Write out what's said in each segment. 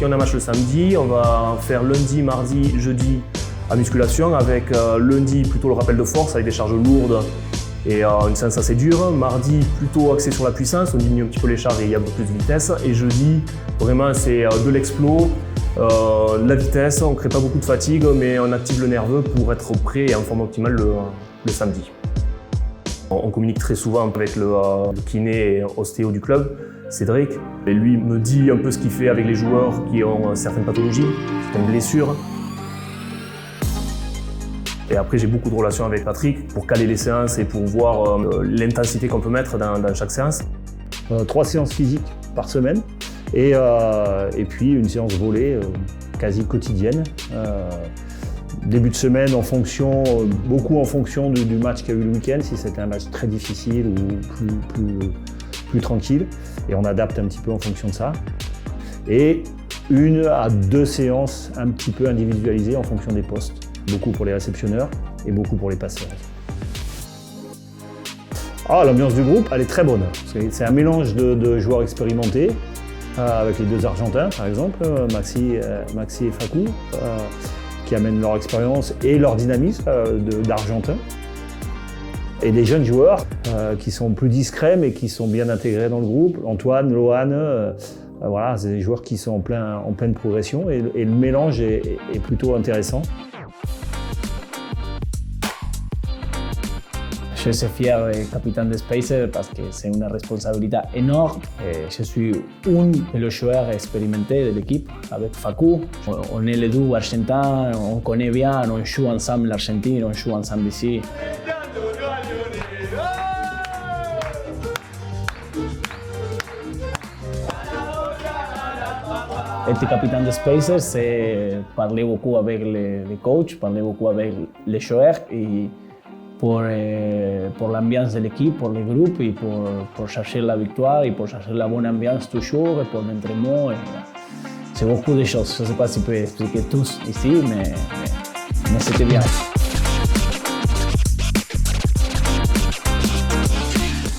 Si on a un match le samedi, on va faire lundi, mardi, jeudi à musculation avec lundi plutôt le rappel de force avec des charges lourdes et une séance assez dure. Mardi plutôt axé sur la puissance, on diminue un petit peu les charges et il y a un peu plus de vitesse. Et jeudi, vraiment c'est de l'explo, la vitesse, on ne crée pas beaucoup de fatigue mais on active le nerveux pour être prêt et en forme optimale le samedi. On communique très souvent avec le kiné et ostéo du club, Cédric. Et lui me dit un peu ce qu'il fait avec les joueurs qui ont certaines pathologies, certaines blessures. Et après, j'ai beaucoup de relations avec Patrick pour caler les séances et pour voir l'intensité qu'on peut mettre dans chaque séance. 3 séances physiques par semaine et puis une séance volée quasi quotidienne. Début de semaine, beaucoup en fonction du match qu'il y a eu le week-end, si c'était un match très difficile ou plus tranquille. Et on adapte un petit peu en fonction de ça. Et 1 à 2 séances un petit peu individualisées en fonction des postes. Beaucoup pour les réceptionneurs et beaucoup pour les passeurs. L'ambiance du groupe, elle est très bonne. C'est un mélange de joueurs expérimentés, avec les 2 Argentins par exemple, Maxi et Facu, qui amènent leur expérience et leur dynamisme d'Argentins. Et des jeunes joueurs qui sont plus discrets mais qui sont bien intégrés dans le groupe. Antoine, Lohan, voilà, c'est des joueurs qui sont en pleine progression et le mélange est plutôt intéressant. Je suis fier de capitaine de Spacer parce que c'est une responsabilité énorme. Et je suis un des joueurs expérimentés de l'équipe avec Facu. On est les 2 argentins, on connaît bien, on joue ensemble l'Argentine, on joue ensemble ici. Être capitaine de Spacer, c'est parler beaucoup avec les coachs, parler beaucoup avec les joueurs et pour l'ambiance de l'équipe, pour le groupe et pour chercher la victoire et pour chercher la bonne ambiance toujours et pour l'entraînement. C'est beaucoup de choses. Je ne sais pas si je peux expliquer tous ici, mais c'était bien.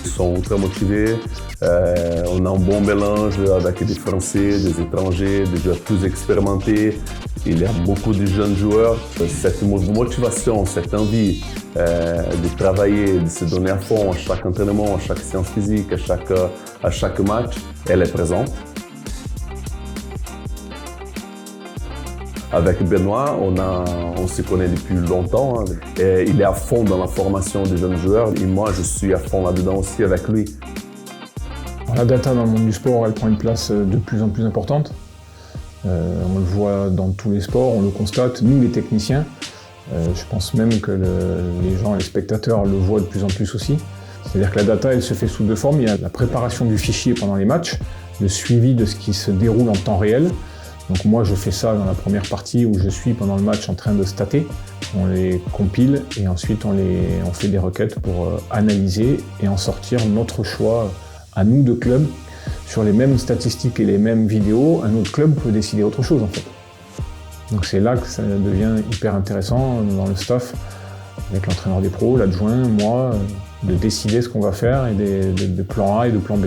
Ils sont très motivés. On a un bon mélange avec des Français, des étrangers, des joueurs plus expérimentés. Il y a beaucoup de jeunes joueurs. Cette motivation, cette envie de travailler, de se donner à fond à chaque entraînement, à chaque séance physique, à chaque match, elle est présente. Avec Benoît, on se connaît depuis longtemps. Et il est à fond dans la formation des jeunes joueurs et moi, je suis à fond là-dedans aussi avec lui. La data dans le monde du sport, elle prend une place de plus en plus importante. On le voit dans tous les sports, on le constate, nous les techniciens. Je pense même que les gens, les spectateurs le voient de plus en plus aussi. C'est-à-dire que la data, elle se fait sous 2 formes. Il y a la préparation du fichier pendant les matchs, le suivi de ce qui se déroule en temps réel. Donc moi, je fais ça dans la première partie où je suis pendant le match en train de stater. On les compile et ensuite on fait des requêtes pour analyser et en sortir notre choix à nous de club. Sur les mêmes statistiques et les mêmes vidéos, un autre club peut décider autre chose en fait. Donc c'est là que ça devient hyper intéressant dans le staff, avec l'entraîneur des pros, l'adjoint, moi, de décider ce qu'on va faire et des plans A et de plan B.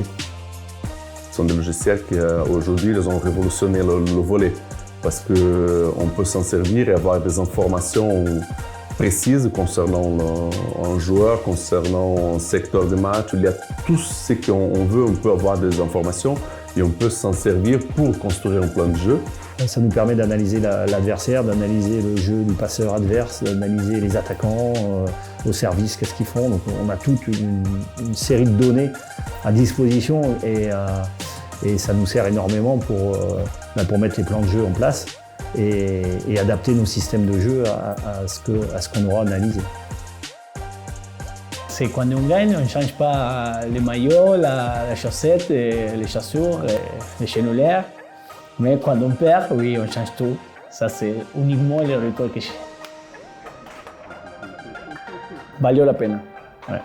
Ce sont des logiciels qui aujourd'hui ils ont révolutionné le volley parce qu'on peut s'en servir et avoir des informations précises concernant un joueur, concernant un secteur de match. Il y a tout ce qu'on veut, on peut avoir des informations et on peut s'en servir pour construire un plan de jeu. Ça nous permet d'analyser l'adversaire, d'analyser le jeu du passeur adverse, d'analyser les attaquants au service, qu'est-ce qu'ils font. Donc on a toute une série de données à disposition et ça nous sert énormément pour mettre les plans de jeu en place. Et adapter nos systèmes de jeu à ce qu'on aura analysé. C'est quand on gagne, on ne change pas les maillots, la chaussette, les chaussures, les chenolères. Mais quand on perd, oui, on change tout. Ça, c'est uniquement le record que j'ai. Valió la pena. Ouais.